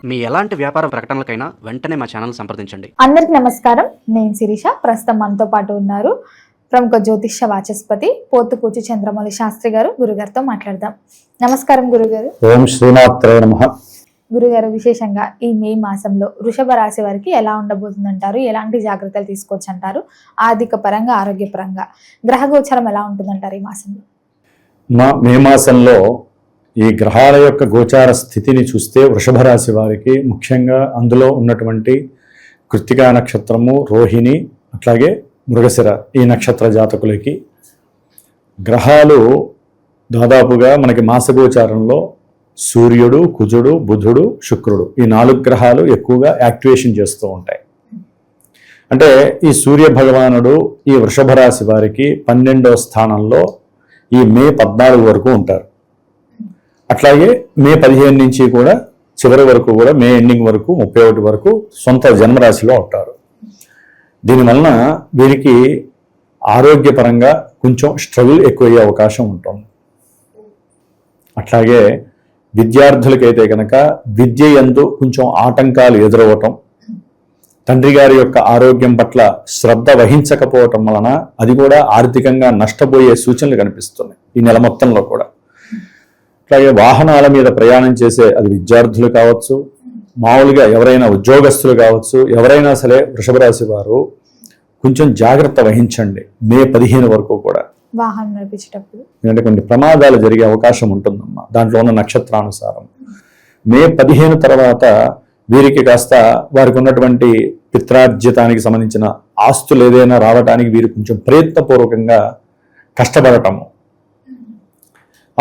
మీ ఎలాంటి వ్యాపార ప్రకటనలకైనా వెంటనే మా ఛానల్ సంప్రదించండి. అందరికి నమస్కారం. నేను శిరీష. ప్రస్తుతం మనతో పాటు ఉన్నారు ప్రముఖ జ్యోతిష్య వాచస్పతి పోతుకూచి చంద్రమౌళి శాస్త్రి గారు. గురుగారితో మాట్లాడదాం. నమస్కారం గురుగారు. ఓం శ్రీమాత్రే నమః. గురుగారు, విశేషంగా ఈ మే మాసంలో వృషభ రాశి వారికి ఎలా ఉండబోతుందంటారు? ఎలాంటి జాగ్రత్తలు తీసుకోవచ్చు అంటారు? ఆర్థిక పరంగా, ఆరోగ్యపరంగా గ్రహ గోచరం ఎలా ఉంటుందంటారు ఈ మాసంలో? మే మాసంలో ఈ గ్రహాల యొక్క గోచార స్థితిని చూస్తే వృషభ రాశి వారికి ముఖ్యంగా అందులో ఉన్నటువంటి కృత్తికా నక్షత్రము, రోహిణి, అట్లాగే మృగశిర ఈ నక్షత్ర జాతకులకి గ్రహాలు దాదాపుగా మనకి మాసగోచారంలో సూర్యుడు, కుజుడు, బుధుడు, శుక్రుడు ఈ 4 గ్రహాలు ఎక్కువగా యాక్టివేషన్ చేస్తూ ఉంటాయి. అంటే ఈ సూర్య భగవానుడు ఈ వృషభ రాశి వారికి 12వ స్థానంలో ఈ మే 14 వరకు ఉంటారు. అట్లాగే మే 15 నుంచి కూడా చివరి వరకు కూడా మే ఎండింగ్ వరకు 31 వరకు సొంత జన్మరాశిలో ఉంటారు. దీనివలన వీరికి ఆరోగ్యపరంగా కొంచెం స్ట్రగుల్ ఎక్కువయ్యే అవకాశం ఉంటుంది. అట్లాగే విద్యార్థులకైతే కనుక విద్య యందు కొంచెం ఆటంకాలు ఎదురవటం, తండ్రి గారి యొక్క ఆరోగ్యం పట్ల శ్రద్ధ వహించకపోవటం వలన అది కూడా ఆర్థికంగా నష్టపోయే సూచనలు కనిపిస్తున్నాయి ఈ నెల మొత్తంలో కూడా. అట్లాగే వాహనాల మీద ప్రయాణం చేసే అది విద్యార్థులు కావచ్చు, మామూలుగా ఎవరైనా ఉద్యోగస్తులు కావచ్చు, ఎవరైనా సరే వృషభ రాశి వారు కొంచెం జాగ్రత్త వహించండి మే 15 వరకు కూడా. వాహనం నడిపించేటప్పుడు ఎందుకంటే కొన్ని ప్రమాదాలు జరిగే అవకాశం ఉంటుందమ్మా దాంట్లో ఉన్న నక్షత్రానుసారం. మే 15 తర్వాత వీరికి కాస్త వారికి ఉన్నటువంటి పిత్రార్జితానికి సంబంధించిన ఆస్తులు ఏదైనా రావడానికి వీరు కొంచెం ప్రయత్నపూర్వకంగా కష్టపడటము,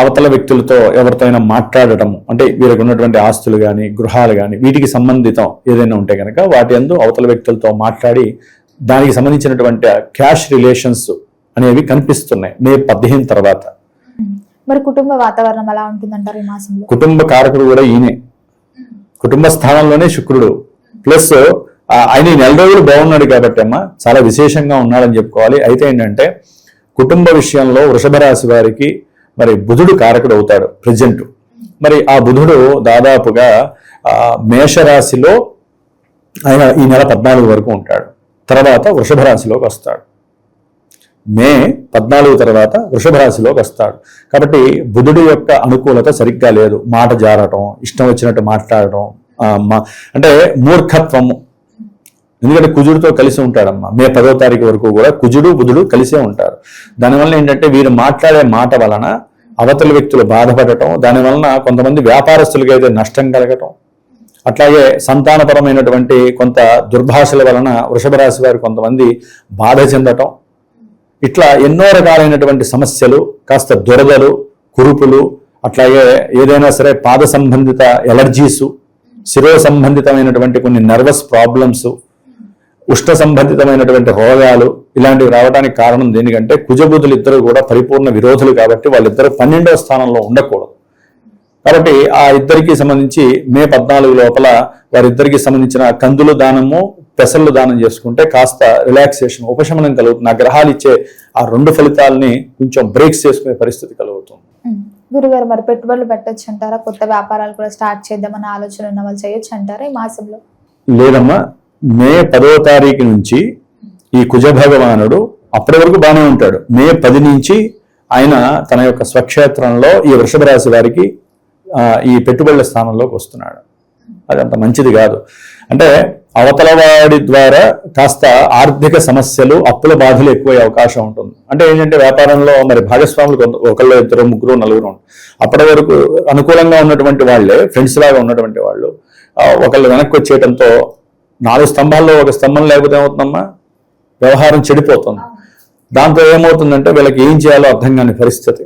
అవతల వ్యక్తులతో ఎవరితో అయినా మాట్లాడటము, అంటే వీరికి ఉన్నటువంటి ఆస్తులు కానీ గృహాలు కానీ వీటికి సంబంధితం ఏదైనా ఉంటే కనుక వాటి యందు అవతల వ్యక్తులతో మాట్లాడి దానికి సంబంధించినటువంటి క్యాష్ రిలేషన్స్ అనేవి కనిపిస్తున్నాయి మే 15 తర్వాత. మరి కుటుంబ వాతావరణం ఎలా ఉంటుందంటారు ఈ మాసంలో? కుటుంబ కారకుడు కూడా ఈయనే, కుటుంబ స్థానంలోనే శుక్రుడు. ప్లస్ ఆయన ఈ 4 రోజులు బాగున్నాడు కాబట్టి అమ్మ చాలా విశేషంగా ఉన్నాడని చెప్పుకోవాలి. అయితే ఏంటంటే కుటుంబ విషయంలో వృషభ రాశి వారికి మరి బుధుడు కారకుడు అవుతాడు ప్రజెంట్. మరి ఆ బుధుడు దాదాపుగా మేషరాశిలో ఆయన ఈ నెల 14 వరకు ఉంటాడు. తర్వాత వృషభ రాశిలోకి వస్తాడు. మే 14 తర్వాత వృషభ రాశిలోకి వస్తాడు. కాబట్టి బుధుడి యొక్క అనుకూలత సరిగ్గా లేదు. మాట జారటం, ఇష్టం వచ్చినట్టు మాట్లాడటం, అంటే మూర్ఖత్వము. ఎందుకంటే కుజుడితో కలిసి ఉంటాడమ్మా మే 10వ తారీఖు వరకు కూడా కుజుడు బుధుడు కలిసే ఉంటారు. దానివల్ల ఏంటంటే వీరు మాట్లాడే మాట వలన అవతల వ్యక్తులు బాధపడటం, దానివలన కొంతమంది వ్యాపారస్తులకి అయితే నష్టం కలగటం, అట్లాగే సంతానపరమైనటువంటి కొంత దుర్భాషల వలన వృషభ రాశి వారు కొంతమంది బాధ చెందటం, ఇట్లా ఎన్నో రకాలైనటువంటి సమస్యలు, కాస్త దురదలు, కురుపులు, అట్లాగే ఏదైనా సరే పాద సంబంధిత ఎలర్జీసు, శిరో సంబంధితమైనటువంటి కొన్ని నర్వస్ ప్రాబ్లమ్స్, ఉష్ణ సంబంధితమైనటువంటి రోగాలు ఇలాంటివి రావడానికి కారణం దేనికంటే కుజబుధులు ఇద్దరు కూడా పరిపూర్ణ విరోధులు కాబట్టి వాళ్ళిద్దరు 12వ స్థానంలో ఉండకూడదు. కాబట్టి ఆ ఇద్దరికి సంబంధించి మే 14 లోపల వారిద్దరికి సంబంధించిన కందులు దానము, పెసళ్ళు దానం చేసుకుంటే కాస్త రిలాక్సేషన్, ఉపశమనం కలుగుతుంది. ఆ గ్రహాలు ఇచ్చే ఆ 2 ఫలితాలని కొంచెం బ్రేక్స్ చేసుకునే పరిస్థితి కలుగుతుంది. గురుగారు, మరి పెట్టుబడులు పెట్టచ్చు అంటారా? కొత్త వ్యాపారాలు కూడా స్టార్ట్ చేద్దామన్న ఆలోచన ఉన్న వాళ్ళు చేయొచ్చు అంటారా ఈ మాసంలో? లేదమ్మా, మే 10వ తారీఖు నుంచి ఈ కుజ భగవానుడు అప్పటి వరకు బాగానే ఉంటాడు. మే 10 నుంచి ఆయన తన యొక్క స్వక్షేత్రంలో ఈ వృషభ రాశి వారికి ఈ పెట్టుబడుల స్థానంలోకి వస్తున్నాడు. అది అంత మంచిది కాదు. అంటే అవతల వాడి ద్వారా కాస్త ఆర్థిక సమస్యలు, అప్పుల బాధలు ఎక్కువయ్యే అవకాశం ఉంటుంది. అంటే ఏంటంటే వ్యాపారంలో మరి భాగస్వాములు ఒకళ్ళు, ఇద్దరు, ముగ్గురు, నలుగురు అప్పటి వరకు అనుకూలంగా ఉన్నటువంటి వాళ్ళే, ఫ్రెండ్స్ లాగా ఉన్నటువంటి వాళ్ళు ఒకళ్ళు వెనక్కి వచ్చేయడంతో 4 స్తంభాల్లో ఒక స్తంభం లేకపోతే ఏమవుతుందమ్మా, వ్యవహారం చెడిపోతుంది. దాంతో ఏమవుతుందంటే వీళ్ళకి ఏం చేయాలో అర్థం కాని పరిస్థితి.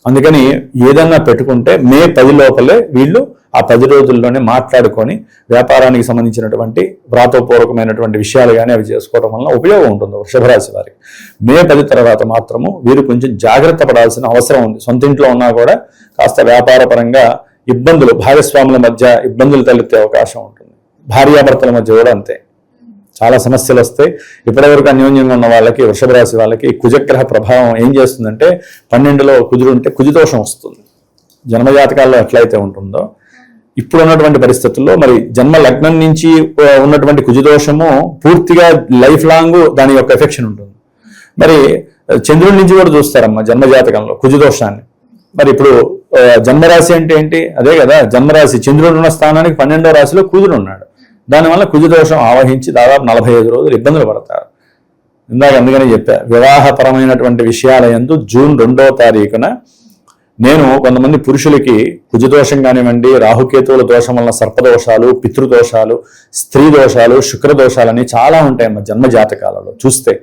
అందుకని ఏదన్నా పెట్టుకుంటే మే 10 లోపలే వీళ్ళు ఆ 10 రోజుల్లోనే మాట్లాడుకొని వ్యాపారానికి సంబంధించినటువంటి వ్రాతపూర్వకమైనటువంటి విషయాలు కానీ అవి చేసుకోవడం వల్ల ఉపయోగం ఉంటుంది వృషభ రాశి వారికి. మే 10 తర్వాత మాత్రము వీరు కొంచెం జాగ్రత్త పడాల్సిన అవసరం ఉంది. సొంత ఇంట్లో ఉన్నా కూడా కాస్త వ్యాపార పరంగా ఇబ్బందులు, భాగస్వాముల మధ్య ఇబ్బందులు తలెత్తే అవకాశం ఉంటుంది. భార్యాభర్తల మధ్య కూడా అంతే, చాలా సమస్యలు వస్తాయి. ఇప్పటివరకు అన్యోన్యంగా ఉన్న వాళ్ళకి, వృషభ రాశి వాళ్ళకి కుజగ్రహ ప్రభావం ఏం చేస్తుందంటే 12లో కుజుడు ఉంటే కుజదోషం వస్తుంది. జన్మజాతకాల్లో ఎట్లయితే ఉంటుందో ఇప్పుడు ఉన్నటువంటి పరిస్థితుల్లో మరి జన్మ లగ్నం నుంచి ఉన్నటువంటి కుజదోషము పూర్తిగా లైఫ్ లాంగ్ దాని యొక్క ఎఫెక్షన్ ఉంటుంది. మరి చంద్రుడి నుంచి కూడా చూస్తారమ్మా జన్మజాతకంలో కుజదోషాన్ని. మరి ఇప్పుడు జన్మరాశి అంటే ఏంటి? అదే కదా జన్మరాశి. చంద్రుడు ఉన్న స్థానానికి 12వ రాశిలో కుజుడు ఉన్నాడు. దానివల్ల కుజదోషం ఆవహించి దాదాపు 45 రోజులు ఇబ్బందులు పడతారు. ఇందాక అందుకనే చెప్పా, వివాహపరమైనటువంటి విషయాల యందు జూన్ 2వ తారీఖున నేను కొంతమంది పురుషులకి కుజదోషం కానివ్వండి, రాహుకేతువుల దోషం వలన సర్పదోషాలు, పితృదోషాలు, స్త్రీ దోషాలు, శుక్రదోషాలని చాలా ఉంటాయమ్మా జన్మజాతకాలలో చూస్తే.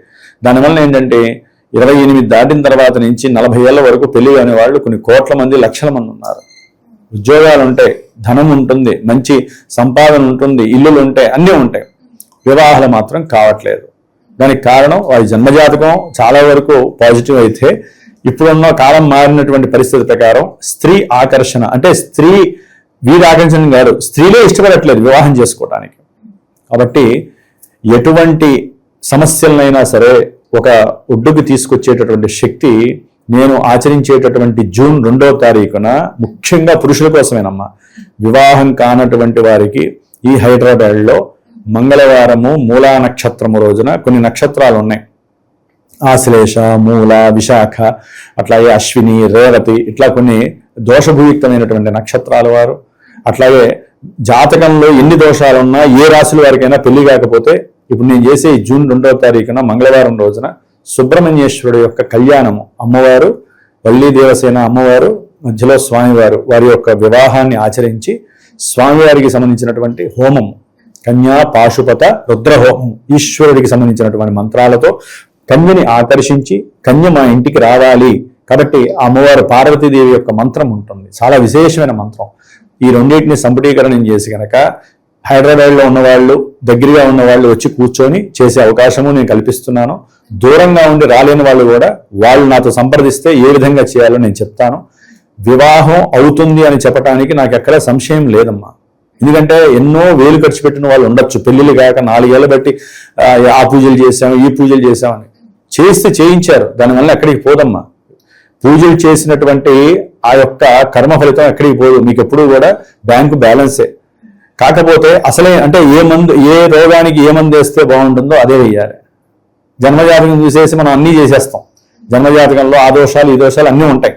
దానివల్ల ఏంటంటే 28 దాటిన తర్వాత నుంచి 40 ఏళ్ల వరకు పెళ్లి కాని వాళ్ళు కొన్ని కోట్ల మంది, లక్షల మంది ఉన్నారు. ఉద్యోగాలు ఉంటాయి, ధనం ఉంటుంది, మంచి సంపాదన ఉంటుంది, ఇల్లులు ఉంటాయి, అన్నీ ఉంటాయి. వివాహాలు మాత్రం కావట్లేదు. దానికి కారణం వారి జన్మజాతకం చాలా వరకు పాజిటివ్ అయితే, ఇప్పుడున్న కాలం మారినటువంటి పరిస్థితి ప్రకారం స్త్రీ ఆకర్షణ, అంటే స్త్రీ వీరి ఆకర్షణ కాదు, స్త్రీలే ఇష్టపడట్లేదు వివాహం చేసుకోవడానికి. కాబట్టి ఎటువంటి సమస్యలనైనా సరే ఒక ఒడ్డుకు తీసుకొచ్చేటటువంటి శక్తి నేను ఆచరించేటటువంటి జూన్ 2వ తారీఖున ముఖ్యంగా పురుషుల కోసమేనమ్మా. వివాహం కానటువంటి వారికి ఈ హైదరాబాద్లో మంగళవారము మూలా నక్షత్రము రోజున కొన్ని నక్షత్రాలు ఉన్నాయి. ఆశ్లేష, మూల, విశాఖ, అట్లాగే అశ్విని, రేవతి, ఇట్లా కొన్ని దోషభూయుక్తమైనటువంటి నక్షత్రాల వారు. అట్లాగే జాతకంలో ఎన్ని దోషాలున్నా ఏ రాశుల వారికైనా పెళ్లి కాకపోతే ఇప్పుడు నేను చేసే జూన్ 2వ తారీఖున మంగళవారం రోజున సుబ్రహ్మణ్యేశ్వరుడు యొక్క కళ్యాణము, అమ్మవారు వల్లి దేవసేన అమ్మవారు మధ్యలో స్వామివారు వారి యొక్క వివాహాన్ని ఆచరించి స్వామివారికి సంబంధించినటువంటి హోమము, కన్యా పాశుపత రుద్రహోమం, ఈశ్వరుడికి సంబంధించినటువంటి మంత్రాలతో కన్యని ఆకర్షించి కన్య మా ఇంటికి రావాలి. కాబట్టి అమ్మవారు పార్వతీదేవి యొక్క మంత్రం ఉంటుంది, చాలా విశేషమైన మంత్రం. ఈ రెండింటిని సంపుటీకరణం చేసి కనుక హైదరాబాద్లో ఉన్నవాళ్ళు, దగ్గరగా ఉన్నవాళ్ళు వచ్చి కూర్చొని చేసే అవకాశము నేను కల్పిస్తున్నాను. దూరంగా ఉండి రాలేని వాళ్ళు కూడా వాళ్ళు నాతో సంప్రదిస్తే ఏ విధంగా చేయాలో నేను చెప్తాను. వివాహం అవుతుంది అని చెప్పడానికి నాకు ఎక్కడ సంశయం లేదమ్మా. ఎందుకంటే ఎన్నో వేలు ఖర్చు పెట్టిన వాళ్ళు ఉండొచ్చు, పెళ్లిళ్ళు కాక 4 ఏళ్ళు బట్టి ఆ పూజలు చేసాము, ఈ పూజలు చేసామని చేస్తే చేయించారు, దానివల్ల ఎక్కడికి పోదమ్మా. పూజలు చేసినటువంటి ఆ యొక్క కర్మ ఫలితం ఎక్కడికి పోదు, మీకు ఎప్పుడూ కూడా బ్యాంకు బ్యాలెన్సే. కాకపోతే అసలే అంటే ఏ రోగానికి ఏ మందు వేస్తే బాగుంటుందో అదే వేయాలి. జన్మజాతకం చూసేసి మనం అన్నీ చేసేస్తాం. జన్మజాతకంలో ఆ దోషాలు ఈ దోషాలు అన్నీ ఉంటాయి.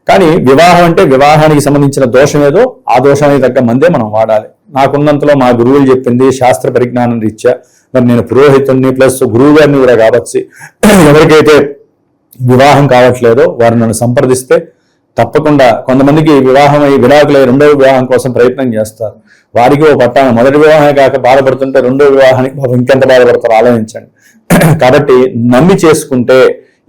కానీ వివాహం అంటే వివాహానికి సంబంధించిన దోషం ఏదో ఆ దోషానికి తగ్గ మందే మనం వాడాలి. నాకున్నంతలో మా గురువులు చెప్పింది శాస్త్ర పరిజ్ఞానం రీత్యా, మరి నేను పురోహితుడిని ప్లస్ గురువు గారిని కూడా కావచ్చు. ఎవరికైతే వివాహం కావట్లేదో వారు నన్ను సంప్రదిస్తే తప్పకుండా, కొంతమందికి వివాహం అయ్యి విడాకులై 2వ వివాహం కోసం ప్రయత్నం చేస్తారు. వారికి ఓ పట్టాను మొదటి వివాహమే కాక బాధపడుతుంటే 2వ వివాహానికి ఇంకెంత బాధపడతారో ఆలోచించండి. కాబట్టి నమ్మి చేసుకుంటే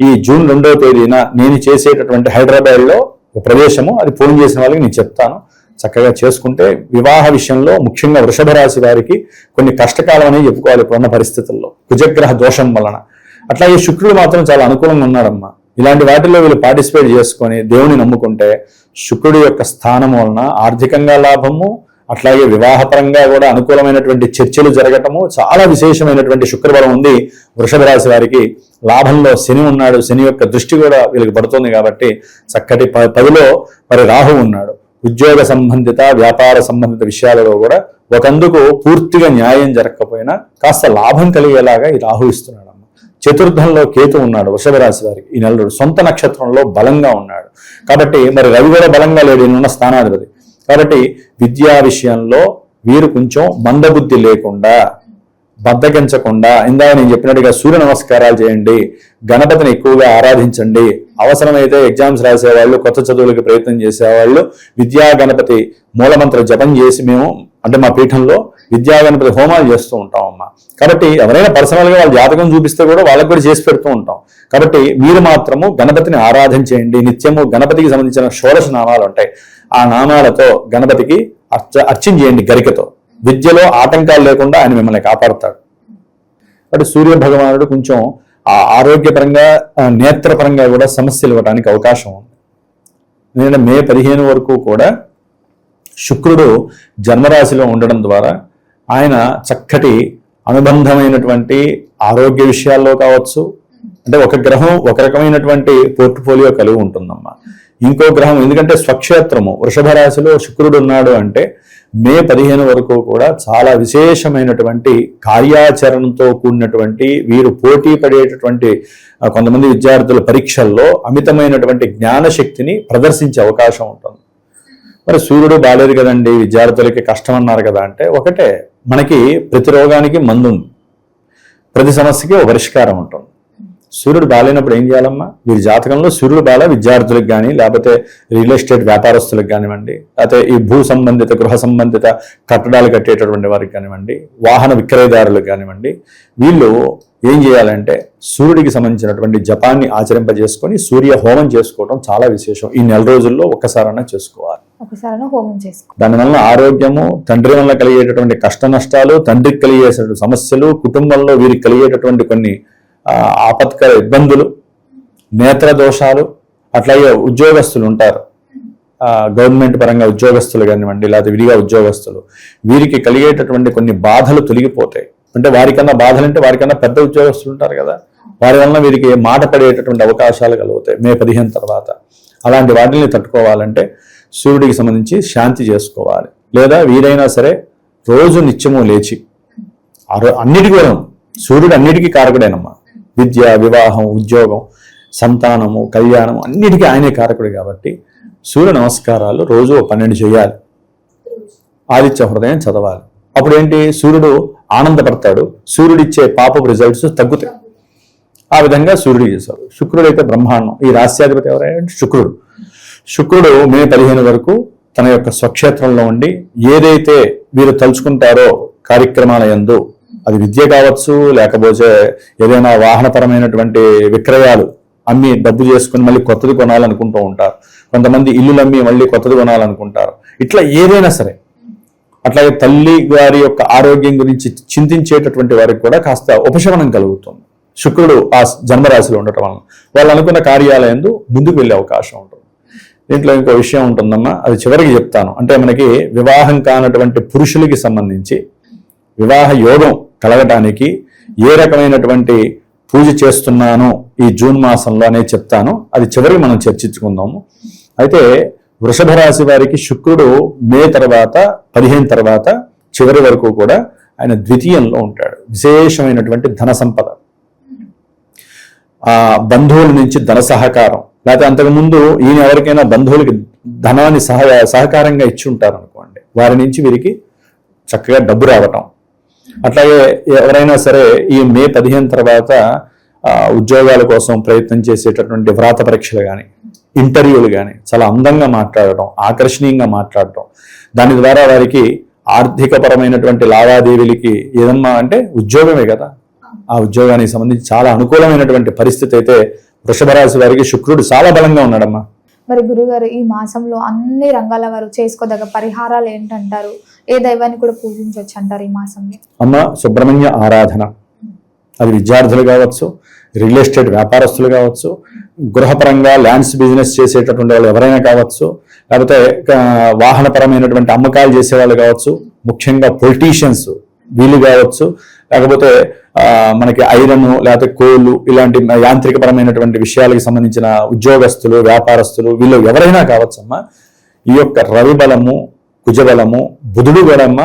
ఈ జూన్ 2వ తేదీన నేను చేసేటటువంటి హైదరాబాద్లో ఒక ప్రదేశము, అది ఫోన్ చేసిన వాళ్ళకి నేను చెప్తాను. చక్కగా చేసుకుంటే వివాహ విషయంలో ముఖ్యంగా వృషభ రాశి వారికి కొన్ని కష్టకాలం అనేది చెప్పుకోవాలి ఇప్పుడున్న పరిస్థితుల్లో కుజగ్రహ దోషం వలన. అట్లాగే శుక్రుడు మాత్రం చాలా అనుకూలంగా ఉన్నాడమ్మా. ఇలాంటి వాటిల్లో వీళ్ళు పార్టిసిపేట్ చేసుకొని దేవుని నమ్ముకుంటే శుక్రుడి యొక్క స్థానం వలన ఆర్థికంగా లాభము, అట్లాగే వివాహపరంగా కూడా అనుకూలమైనటువంటి చర్చలు జరగటము, చాలా విశేషమైనటువంటి శుక్రబలం ఉంది వృషభ రాశి వారికి. లాభంలో శని ఉన్నాడు, శని యొక్క దృష్టి కూడా వీళ్ళకి పడుతుంది. కాబట్టి చక్కటి 10లో మరి రాహు ఉన్నాడు. ఉద్యోగ సంబంధిత వ్యాపార సంబంధిత విషయాలలో కూడా ఒకందుకు పూర్తిగా న్యాయం జరగకపోయినా కాస్త లాభం కలిగేలాగా ఈ రాహు ఇస్తున్నాడు. చతుర్థంలో కేతు ఉన్నాడు వృషభ రాశి వారికి. ఈ నెలలో సొంత నక్షత్రంలో బలంగా ఉన్నాడు. కాబట్టి మరి రవి కూడా బలంగా లేడు, ఈయనున్న స్థానాధిపతి. కాబట్టి విద్యా విషయంలో వీరు కొంచెం మందబుద్ధి లేకుండా, బద్దగించకుండా, ఇందాక నేను చెప్పినట్టుగా సూర్య నమస్కారాలు చేయండి, గణపతిని ఎక్కువగా ఆరాధించండి. అవసరమైతే ఎగ్జామ్స్ రాసేవాళ్ళు, కొత్త చదువులకి ప్రయత్నం చేసేవాళ్ళు విద్యా గణపతి మూలమంత్ర జపం చేసి మేము అంటే మా పీఠంలో విద్యా గణపతి హోమాలు చేస్తూ ఉంటాం అమ్మా. కాబట్టి ఎవరైనా పర్సనల్గా వాళ్ళ జాతకం చూపిస్తే కూడా వాళ్ళకు కూడా చేసి పెడుతూ ఉంటాం. కాబట్టి మీరు మాత్రము గణపతిని ఆరాధన చేయండి. నిత్యము గణపతికి సంబంధించిన 16 నామాలు ఉంటాయి. ఆ నామాలతో గణపతికి అర్చన చేయండి గరికతో. విద్యలో ఆటంకాలు లేకుండా ఆయన మిమ్మల్ని కాపాడుతాడు. కాబట్టి సూర్య భగవానుడు కొంచెం ఆరోగ్యపరంగా నేత్రపరంగా కూడా సమస్యలు ఇవ్వడానికి అవకాశం ఉంది. ఎందుకంటే మే 15 వరకు కూడా శుక్రుడు జన్మరాశిలో ఉండడం ద్వారా ఆయన చక్కటి అనుబంధమైనటువంటి ఆరోగ్య విషయాల్లో కావచ్చు, అంటే ఒక గ్రహం ఒక రకమైనటువంటి పోర్ట్ఫోలియో కలిగి ఉంటుందమ్మా. ఇంకో గ్రహం, ఎందుకంటే స్వక్షేత్రము వృషభ రాశిలో శుక్రుడు ఉన్నాడు అంటే మే 15 వరకు కూడా చాలా విశేషమైనటువంటి కార్యాచరణతో కూడినటువంటి, వీరు పోటీ పడేటటువంటి కొంతమంది విద్యార్థుల పరీక్షల్లో అమితమైనటువంటి జ్ఞానశక్తిని ప్రదర్శించే అవకాశం ఉంటుంది. మరి సూర్యుడు బాలేదు కదండి, విద్యార్థులకి కష్టం అన్నారు కదా అంటే, ఒకటే, మనకి ప్రతి రోగానికి మందు ఉంది, ప్రతి సమస్యకి ఒక పరిష్కారం ఉంటుంది. సూర్యుడు బాలేనప్పుడు ఏం చేయాలమ్మా? వీరి జాతకంలో సూర్యుడు బాల విద్యార్థులకు కానీ, లేకపోతే రియల్ ఎస్టేట్ వ్యాపారస్తులకు కానివ్వండి, లేకపోతే ఈ భూ సంబంధిత గృహ సంబంధిత కట్టడాలు కట్టేటటువంటి వారికి కానివ్వండి, వాహన విక్రయదారులకు కానివ్వండి, వీళ్ళు ఏం చేయాలంటే సూర్యుడికి సంబంధించినటువంటి జపాన్ని ఆచరింపజేసుకొని సూర్య హోమం చేసుకోవడం చాలా విశేషం. ఈ నెల రోజుల్లో ఒక్కసారైనా చేసుకోవాలి. దానివల్ల ఆరోగ్యము, తండ్రి వల్ల కలిగేటటువంటి కష్ట నష్టాలు, తండ్రికి కలిగేటటువంటి సమస్యలు, కుటుంబంలో వీరికి కలిగేటటువంటి కొన్ని ఆపత్కర ఇబ్బందులు, నేత్ర దోషాలు, అట్లాగే ఉద్యోగస్తులు ఉంటారు, గవర్నమెంట్ పరంగా ఉద్యోగస్తులు కానివ్వండి, లేకపోతే విడిగా ఉద్యోగస్తులు, వీరికి కలిగేటటువంటి కొన్ని బాధలు తొలగిపోతాయి. అంటే వారికన్నా బాధలు అంటే వారికన్నా పెద్ద ఉద్యోగస్తులు ఉంటారు కదా, వారి వలన వీరికి మాట పడేటటువంటి అవకాశాలు కలుగుతాయి మే 15 తర్వాత. అలాంటి వాటిని తట్టుకోవాలంటే సూర్యుడికి సంబంధించి శాంతి చేసుకోవాలి. లేదా వీరైనా సరే రోజు నిత్యము లేచి, అన్నిటికీ కూడా సూర్యుడు అన్నిటికీ కారకుడేనమ్మా. విద్య, వివాహం, ఉద్యోగం, సంతానము, కళ్యాణం అన్నిటికీ ఆయనే కారకుడు కాబట్టి సూర్య నమస్కారాలు రోజు 12 చేయాలి. ఆదిత్య హృదయం చదవాలి. అప్పుడు ఏంటి, సూర్యుడు ఆనందపడతాడు, సూర్యుడిచ్చే పాపపు రిజల్ట్స్ తగ్గుతాయి. ఆ విధంగా సూర్యుడు చేశారు. శుక్రుడు అయితే బ్రహ్మాండం. ఈ రాశ్యాధిపతి ఎవరైనా శుక్రుడు. శుక్రుడు మే 15 వరకు తన యొక్క స్వక్షేత్రంలో ఉండి ఏదైతే వీరు తలుచుకుంటారో కార్యక్రమాల యందు, అది విద్య కావచ్చు, లేకపోతే ఏదైనా వాహనపరమైనటువంటి విక్రయాలు అమ్మి డబ్బు చేసుకుని మళ్ళీ కొత్తది కొనాలనుకుంటూ ఉంటారు. కొంతమంది ఇల్లులు అమ్మి మళ్ళీ కొత్తది కొనాలనుకుంటారు. ఇట్లా ఏదైనా సరే, అట్లాగే తల్లి గారి యొక్క ఆరోగ్యం గురించి చింతించేటటువంటి వారికి కూడా కాస్త ఉపశమనం కలుగుతుంది శుక్రుడు ఆ జన్మరాశిలో ఉండటం వలన. వాళ్ళు అనుకున్న కార్యాలయంలో ముందుకు వెళ్ళే అవకాశం ఉంటుంది. దీంట్లో ఇంకో విషయం ఉంటుందమ్మా, అది చివరికి చెప్తాను. అంటే మనకి వివాహం కానటువంటి పురుషులకి సంబంధించి వివాహ యోగం కలగటానికి ఏ రకమైనటువంటి పూజ చేస్తున్నానో ఈ జూన్ మాసంలో అనేది చెప్తాను. అది చివరికి మనం చర్చించుకుందాము. అయితే వృషభ రాశి వారికి శుక్రుడు మే తర్వాత 15 తర్వాత చివరి వరకు కూడా ఆయన ద్వితీయంలో ఉంటాడు. విశేషమైనటువంటి ధన సంపద, బంధువుల నుంచి ధన సహకారం, లేకపోతే అంతకుముందు ఈయన ఎవరికైనా బంధువులకి ధనాన్ని సహకారంగా ఇచ్చి ఉంటారు అనుకోండి, వారి నుంచి వీరికి చక్కగా డబ్బు రావటం. అట్లాగే ఎవరైనా సరే ఈ మే 15 తర్వాత ఉద్యోగాల కోసం ప్రయత్నం చేసేటటువంటి వ్రాత పరీక్షలు కానీ, ఇంటర్వ్యూలు కానీ చాలా అందంగా మాట్లాడటం, ఆకర్షణీయంగా మాట్లాడటం, దాని ద్వారా వారికి ఆర్థికపరమైనటువంటి లావాదేవీలకి ఏదమ్మా అంటే ఉద్యోగమే కదా, ఆ ఉద్యోగానికి సంబంధించి చాలా అనుకూలమైనటువంటి పరిస్థితి అయితే వృషభ రాశి వారికి శుక్రుడు చాలా బలంగా ఉన్నాడమ్మా. మరి గురుగారు, ఈ మాసంలో అన్ని రంగాల వారు చేసుకోదగ్గ పరిహారాలు ఏంటంటారు? ఏ దైవాన్ని కూడా పూజించవచ్చు అంటారు ఈ మాసంలో? అమ్మ, సుబ్రహ్మణ్య ఆరాధన. అది విద్యార్థులు కావచ్చు, రియల్ ఎస్టేట్ వ్యాపారస్తులు కావచ్చు, గృహపరంగా ల్యాండ్స్ బిజినెస్ చేసేటటువంటి వాళ్ళు ఎవరైనా కావచ్చు, లేకపోతే వాహనపరమైనటువంటి అమ్మకాలు చేసేవాళ్ళు కావచ్చు, ముఖ్యంగా పొలిటీషియన్స్ వీళ్ళు కావచ్చు, లేకపోతే మనకి ఐరన్ లేకపోతే కోళ్ళు ఇలాంటి యాంత్రికపరమైనటువంటి విషయాలకు సంబంధించిన ఉద్యోగస్తులు, వ్యాపారస్తులు వీళ్ళు ఎవరైనా కావచ్చమ్మా. ఈ యొక్క రవి బలము, కుజబలము, బుధుడు బలమ్మ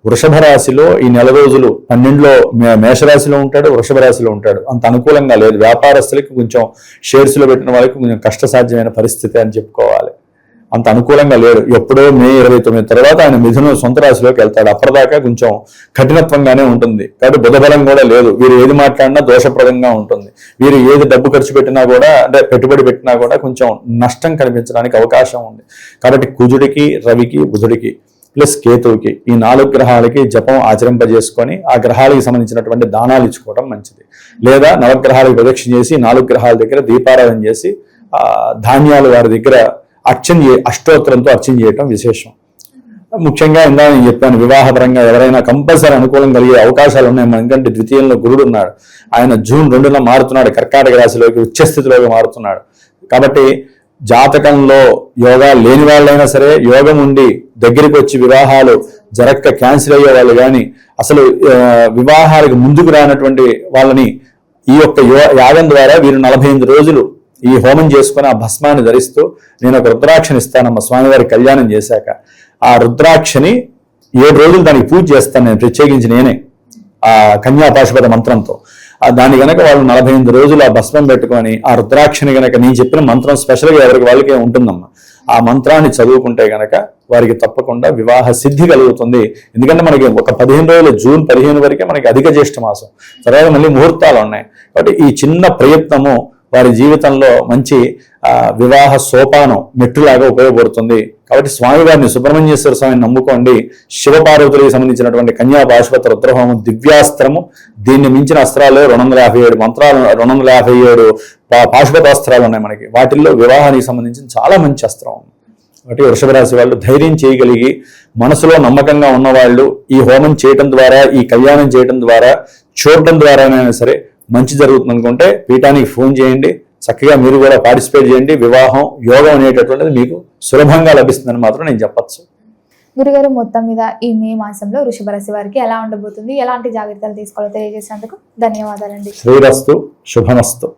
వృషభ రాశిలో ఈ నెల రోజులు 12లో మేషరాశిలో ఉంటాడు, వృషభ రాశిలో ఉంటాడు. అంత అనుకూలంగా లేదు. వ్యాపారస్తులకి కొంచెం షేర్స్లో పెట్టిన వాళ్ళకి కొంచెం కష్టసాధ్యమైన పరిస్థితి అని చెప్పుకోవాలి. అంత అనుకూలంగా లేడు. ఎప్పుడో మే 29 తర్వాత ఆయన మిథున సొంత రాశిలోకి వెళ్తాడు. అప్పటిదాకా కొంచెం కఠినత్వంగానే ఉంటుంది. కాబట్టి బుధబలం కూడా లేదు. వీరు ఏది మాట్లాడినా దోషప్రదంగా ఉంటుంది. వీరు ఏది డబ్బు ఖర్చు పెట్టినా కూడా, అంటే పెట్టుబడి పెట్టినా కూడా కొంచెం నష్టం కనిపించడానికి అవకాశం ఉంది. కాబట్టి కుజుడికి, రవికి, బుధుడికి ప్లస్ కేతువుకి ఈ 4 గ్రహాలకి జపం ఆచరింపజేసుకొని ఆ గ్రహాలకు సంబంధించినటువంటి దానాలు ఇచ్చుకోవడం మంచిది. లేదా నవగ్రహాలకు ప్రదక్షిణ చేసి 4 గ్రహాల దగ్గర దీపారాధన చేసి ధాన్యాలు వారి దగ్గర అష్టోత్తరంతో అర్చన చేయటం విశేషం. ముఖ్యంగా ఇందా నేను చెప్పాను, వివాహపరంగా ఎవరైనా కంపల్సరీ అనుకూలం కలిగే అవకాశాలు ఉన్నాయి. ఎందుకంటే ద్వితీయంలో గురుడు ఉన్నాడు. ఆయన జూన్ 2న మారుతున్నాడు, కర్కాటక రాశిలోకి ఉచ్చస్థితిలోకి మారుతున్నాడు. కాబట్టి జాతకంలో యోగా లేని వాళ్ళైనా సరే యోగం ఉండి దగ్గరికి వచ్చి వివాహాలు జరక్క క్యాన్సిల్ అయ్యే వాళ్ళు కానీ, అసలు వివాహాలకు ముందుకు రానటువంటి వాళ్ళని ఈ యొక్క యాగం ద్వారా వీరు 45 రోజులు ఈ హోమం చేసుకుని ఆ భస్మాన్ని ధరిస్తూ నేను ఒక రుద్రాక్షని ఇస్తానమ్మా స్వామివారి కళ్యాణం చేశాక. ఆ రుద్రాక్షని 7 రోజులు దానికి పూజ చేస్తాను నేను, ప్రత్యేకించి నేనే ఆ కన్యా పాశుపత మంత్రంతో. దాన్ని గనక వాళ్ళు 48 రోజులు ఆ భస్మం పెట్టుకొని ఆ రుద్రాక్షని గనక నేను చెప్పిన మంత్రం స్పెషల్గా ఎవరికి వాళ్ళకి ఉంటుందమ్మా, ఆ మంత్రాన్ని చదువుకుంటే గనక వారికి తప్పకుండా వివాహ సిద్ధి కలుగుతుంది. ఎందుకంటే మనకి ఒక 15 రోజులు, జూన్ 15 వరకే మనకి అధిక జ్యేష్ఠ మాసం, తర్వాత మళ్ళీ ముహూర్తాలు ఉన్నాయి. కాబట్టి ఈ చిన్న ప్రయత్నము వారి జీవితంలో మంచి వివాహ సోపానం మెట్టులాగా ఉపయోగపడుతుంది. కాబట్టి స్వామివారిని, సుబ్రహ్మణ్యేశ్వర స్వామిని నమ్ముకోండి. శివపార్వతులకు సంబంధించినటువంటి కన్యా పాశుపత రుద్రహోమం దివ్యాస్త్రము, దీన్ని మించిన అస్త్రాలు 257 మంత్రాలు, 257 పాశుపత అస్త్రాలు ఉన్నాయి మనకి. వాటిల్లో వివాహానికి సంబంధించిన చాలా మంచి అస్త్రం. కాబట్టి వృషభ రాశి వాళ్ళు ధైర్యం చేయగలిగి మనసులో నమ్మకంగా ఉన్నవాళ్ళు ఈ హోమం చేయటం ద్వారా, ఈ కళ్యాణం చేయటం ద్వారా, చూడటం ద్వారానైనా సరే మంచి జరుగుతుంది అనుకుంటే పీఠానికి ఫోన్ చేయండి. చక్కగా మీరు కూడా పార్టిసిపేట్ చేయండి. వివాహం యోగం అనేటటువంటిది మీకు సులభంగా లభిస్తుందని మాత్రం నేను చెప్పచ్చు. గురుగారు, మొత్తం మీద ఈ మే మాసంలో వృషభ రాశి వారికి ఎలా ఉండబోతుంది, ఎలాంటి జాగ్రత్తలు తీసుకోవాలో తెలియజేసినందుకు ధన్యవాదాలండి. శ్రీరస్తు, శుభమస్తు.